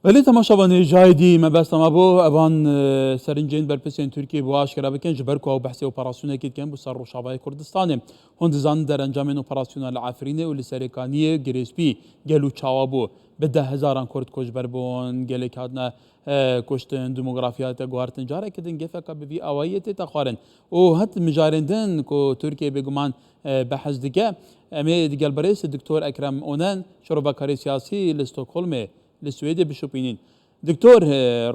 ولی تماشاوانی جایدی مبست ما بو اوان سرنجین برپسین ترکیه بو آشکرا بکن جبر کو بحث اپراسیون کید کن بو سر روشابای کردستان هند زان در انجام اپراسیون العفرینه و لسریکانی گریسپی گلو چاوابو به 10,000 کرد کش بربون گلی کادنا کشتن دموگرافیات گوارتن جاره کدن گفه که بی اوایت تخارن و هت مجارندن کو ترکیه بگمان بحث دیگه امی دیگه البريس الدكتور اكرم اونان شربا كاري سياسي لاستوكهولم للسويد بشوبينين دكتور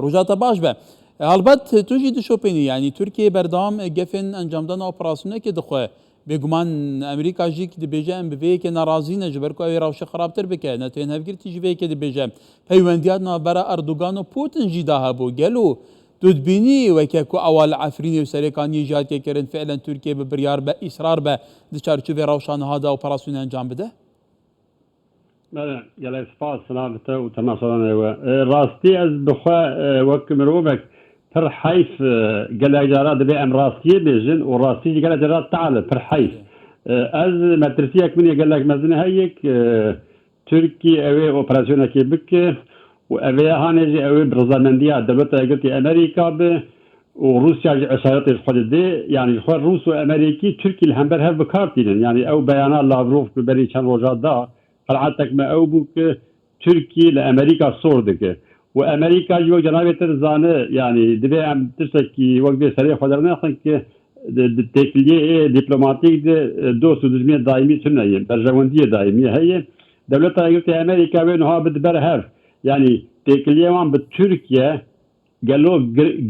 روجاتا باش به البته توجي دشوبيني يعني تركيا بردام جفن انجامدان اپراسيونه كي دخوه بگمان امریکا جی که دبیجه ام به که ناراضی نجبر کو ایراوش خرابتر بکه نتین هفگر تیجی به که دبیجه پیوندیات نابرا اردوغان و پوتین جی ده بو گلو دودبینی و که کو اول عفرینی و سرکانی جات که کرن فعلا ترکیه به بریار به اصرار به دچارچوب روشان هذا اپراسیون انجام بده. بله گله سپاس سلامته و تماسلانه و راستی از بخوا وک مروبک پر حیف گله اجارات به ام راستیه بیجن و راستی گله اجارات تعال پر حیف از مدرسیک منی گله مزنه هیک ترکی اوی اپراسیون کی بک و اوی هانجی اوی برزمندیا دولت اگرتی امریکا به و روسيا عصارات خود دي يعني خو روس وامريكي تركي الهمبر هاف بكارتين يعني او بيانات لافروف ببري كان روجات دا قلعتك ما او بوك تركي لامريكا صوردك وامريكا جو جناب ترزانه يعني دبي ام تشتكي وقت سريع خدرنا خنك التكليه دبلوماتيك دوس ودزميه دائمي سنه برجونديه دائميه هي دولتها قلت امريكا وينها بدبر هاف يعني تكليه وان بتركيا قالوا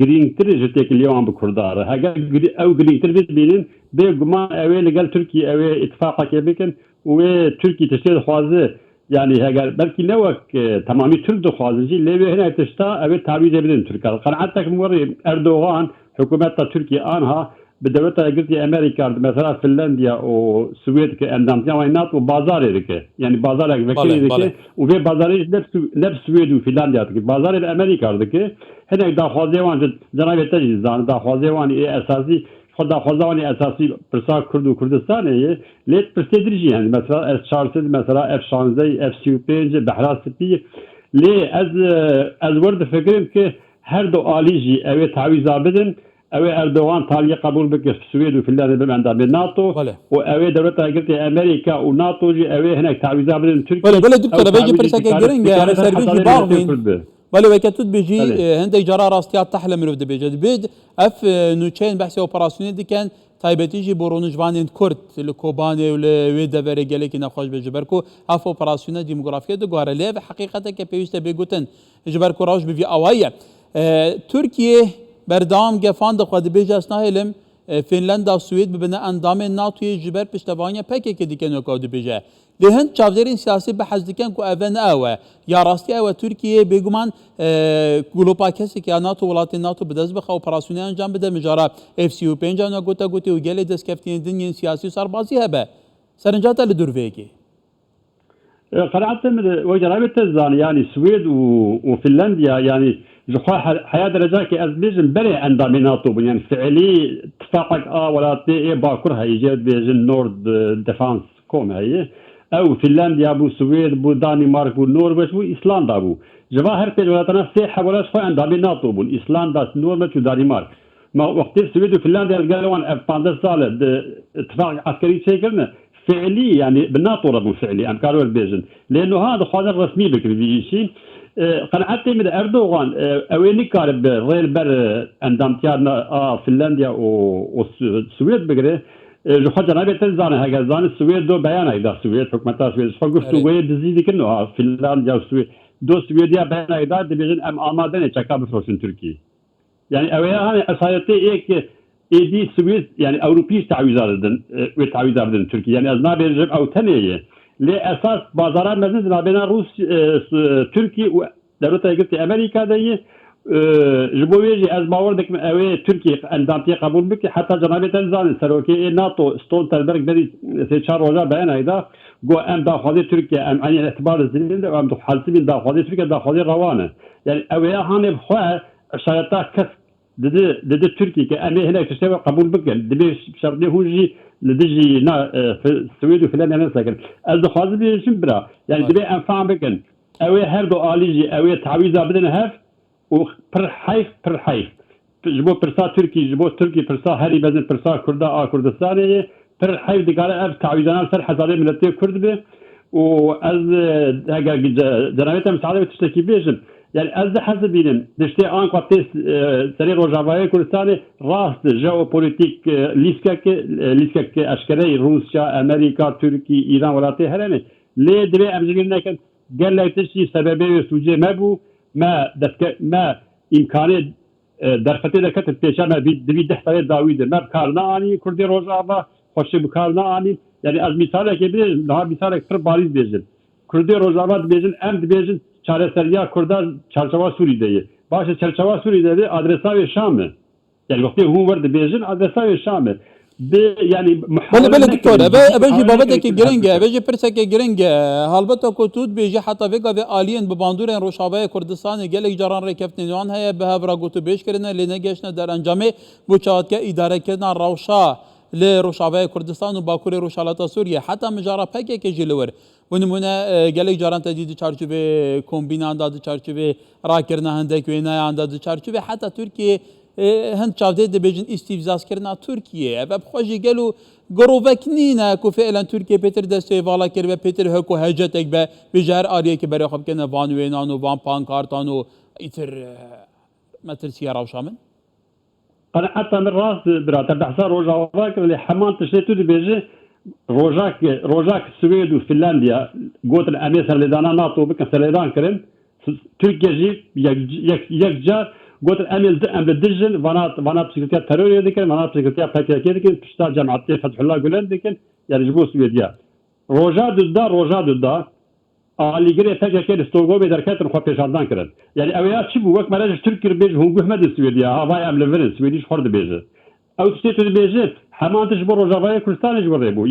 جرينتر جتك اليوم بكردار هاجا او جرينتر بين بيجمع اوي قال تركي اوي اتفاقك بكن وتركي تشتري خوازه يعني هاجا بلكي نوك تمامي ترد خوازه ليه هنا تشتا اوي تعويض بين تركيا قناعتك موري اردوغان حكومه تركيا انها بدولتها قلت امريكا مثلا فنلندا والسويد كاندامتيا وينات وبازار ذيك يعني بازار فكري ذيك وفي بازار نفس السويد وفنلندا بازار الامريكا ذيك هنا دا خوازيوان جناب تجزان دا خوازيوان اساسي خدا خوازيوان اساسي برسا كرد وكردستان هي ليت برستدرجي يعني مثلا اس شارتد مثلا اف شانزي اف سي بينج بحراس سبي لي از ورد فكرين كه هر دو اليجي او تعويض بدن او اردوغان تالي قبول بك في السويد وفنلندا بمعنى بالناتو واو دولتها قلت امريكا وناتو جي او هناك تعويضات بين تركيا ولا دكتور بيجي برسا جرينج انا سيرفيجي باغين ولا وكتود بيجي هند جرا راستيات تحلم رو بيجي بيد اف نوتشين بحث اوبراسيوني دي كان تايبتيجي برونجوان كورت لكوباني ولا دبر جالك نخوش بجبركو اف اوبراسيون ديموغرافيه دو غارليه حقيقه كبيست بيغوتن جبركو راج بفي اوايه تركيا بردام گفان دخواه بیجه اسناهلم فنلندا و سوید ببینه اندام ناتوی جبر پشتوانیا پکه که دیگه نکاو بیجه لهند چافدرین سیاسی بحث دیگن که اون اوه یا راستی اوه ترکیه بگمان گلوپا کسی که ناتو ولات ناتو بدست بخواه اپراسیونی انجام بده مجارا اف سی او پنجا نگوتا گوتی و گلی دست کفتین دنیا سیاسی سربازی هبه سرنجاتا لدور ویگی قناعت وجرابة الزان يعني السويد وفنلندا يعني جخوا حياة درجة كي أزبيجن بري أندامي ناتو يعني فعلي اتفاقك ولا تي باكرها يجي بيجن نورد ديفانس كوم هي أو فنلندا بو السويد بو دانمارك بو النرويج بو إيسلندا بو جواهر في الولايات سيحة ولا شوي أندامي ناتو بو إيسلندا النرويج ودانمارك ما وقت السويد وفنلندا قالوا أن 15 سنة اتفاق عسكري شكلنا فعلي يعني بالناتو ربو فعلي أمكارو البيجن لأنه هذا خاطر رسمي بكري بيجي قناعتي من اردوغان اويني كارب ريل بر اندامتيارنا فنلندا والسويد بقري جو حاجه نبي تزانه هاجا زان السويد دو بيان هيدا السويد حكومه السويد فقلت وين دزيدي كنه فنلندا والسويد دو سويديا بيان هيدا دبيجن ام امادن تشكا بفروسن تركي يعني اويا هاني اسايتي ايك ايدي سويد يعني اوروبي تعويضاردن وتعويضاردن تركي يعني ازنا بيرجم او تنيه لأساس بازارات مزنة بين روس تركي ودولتها قلت أمريكا دي جبويجي از باوردك اوي تركي اندامتي قبول بك حتى جنابي تنزان سروكي ناتو ستولتنبرغ بري سيشار روجا بين هيدا جو ام داخلي تركيا ام عن اعتبار الزليل ام حالتي من داخلي تركيا داخلي روانه يعني اوي هاني بخوا شرطه كس دد تركي كأمي هناك تشتغل قبول بك دبي شرطي هوجي لدجي نا في السويد وفنلندا نفسها الدخول بيجي برا يعني دبي انفع بكن اوي هردو اليجي اوي تعويض بدنا هف وبر حيف جبو برسا تركي جبو تركي برسا هري بزن برسا كردا كردستاني بر حيف دقال اف تعويضنا سر حزاري ملتي كرد به واز هاجا جنابته مساعده تشتكي بيجن يعني از حسب بينن دشتي ان قطيس سري روجافاي كردستاني راست جيوبوليتيك ليسكك اشكري روسيا امريكا تركي ايران ولاتي هرني ليه دري امزغنا كان قال لك تشي سببي سوجي مابو ما امكانيه درفتي لكت بيشا ما بي دحتاي داوود ما بكارنا اني كردي روجافا خوش بكارنا اني يعني از مثالك بيجن نها مثالك تر باريز بيجن كردي روجافا بيجن ام بيجن çareseriya Kurda çarşava Suriye'de. Başta çarşava Suriye'de adresa ve Şam'ı. Yani vakti hum vardı bejin adresa ve Şam'ı. Yani بله دكتور ابجي بابتك جرينجا ابجي برسك جرينجا هالبتا كوتود بيجي حتى فيغا في الين بباندورين روشاباي كردستان جلك جران ركفتن يوان هيا بها براغوتو بيش كرنا لنجاشنا در انجامي بو چاتكا اداره كدنا روشا لروشاباي كردستان وباكوري روشالاتا سوريا حتى مجارا بكك جلور ونمونه گلک جاران تجدید چارچوبه کومبین انداز چارچوبه راکرنا هندک و اینا انداز چارچوبه حتی ترکیه هند چاوده دبیجن استیفزاس کرنا ترکیه و بخواجی گلو گروبک نینا کو فعلا ترکیه پیتر دسته والا کر و پیتر هکو هجتک به بجار آریه که برای خب کنه وان وینانو وان پانکارتانو ایتر مترسیه راوشامن انا حتى من راس براتب بحثا روجاواك اللي حمان تشتيتو دبيجي روجاك السويد وفنلندا قلت الامريكا اللي دانا ناتو بكن سليدان كرن تركيا جي يكجا قلت الامل ام الدجن فانا بسكرتيا ترور يدكن فانا بسكرتيا باتيا كيدكن بشتا جامعه فتح الله قولن دكن يعني جبو سويديا روجا ددا Ali gire PKK Stokholm derken xwe pêşandan kirin. Yani evya çi bû wek meraj Türkir bêj hûn guhmed Swêdiya havaya em li virin Swêdî xwe dibêje. Ew tiştê tu dibêje heman tu ji bo Rojavayê Kurdistanê ji bo rê bû.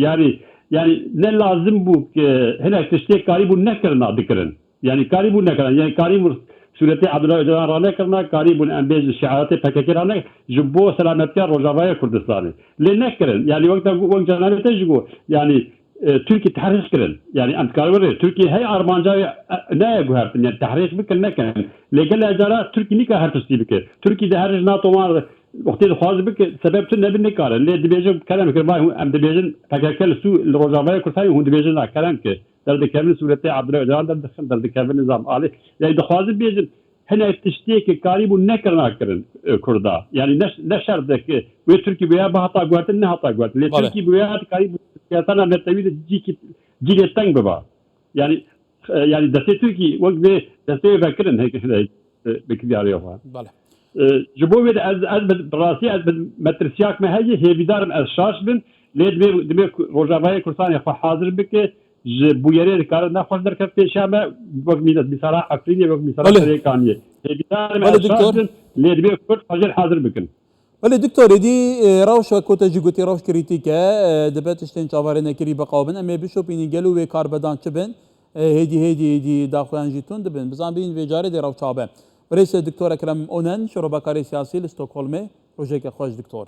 Yani ne lazım bû ki hinek tiştê karî bû nekirina dikirin. Yani karî bû nekirin. Yani karî bû Sûretê Abdullah Öcalan ra nekirina, karî bûn em bêj şiaretê PKK ra nekirin ji bo selametiya Rojavayê Kurdistanê. Lê nekirin. Yani wek canavê ji bo yani Türkiye tahriş kirin. Yani antkarı Türkiye hey Armanca ne guhertin yani tahriş bikin ne kan. Legal ejara Türkiye nika her tüsti bike. Türkiye'de her NATO var. Vakti xwaz bike sebep tu ne bin nikare. Le dibêjin kelam kir bay em dibêjin PKK su Rojavayê Kurdistanê hûn dibêjin kelam ki. Derdikevin Sûretê Abdullah Öcalan derdikevin nizam ali. Yani dixwazin bêjin hene tiştiyekî karî bû nekirina kirin Kurda. Yani ne şert ki ve Türkiye veya hata guhertin ne hata guhertin. Le Türkiye veya karî bû siyasana netewî cîlê teng biba. Yani destê Türkiye wek vê destê vekirin hekî bikiryarê xwe. Ji bo wê de ez bi rastî ez bi metirsiyak me heye hêvîdarim ez şaş bin lê divê Rojavayê Kurdistanê xwe hazir bike ji bûyerê dikarin nexweş derket pêşa me wek mîsara Efrînê wek mîsara Serêkaniyê. Hêvîdarim ez şaş bin lê divê Kurd xwe hazir bikin. ولی دکتور دی روش و کوتاجی گوتی روش کریتیکه دبت اشتین چاوره نکری بقابن اما بشو پینی گلو و کار بدان چه بن هدی داخلان جیتون دبن بزن بین و جاره دی روش چابه رئیس دکتور اکرم اونن شروع بکاری سیاسی استکهلم روزی که خوش دکتور.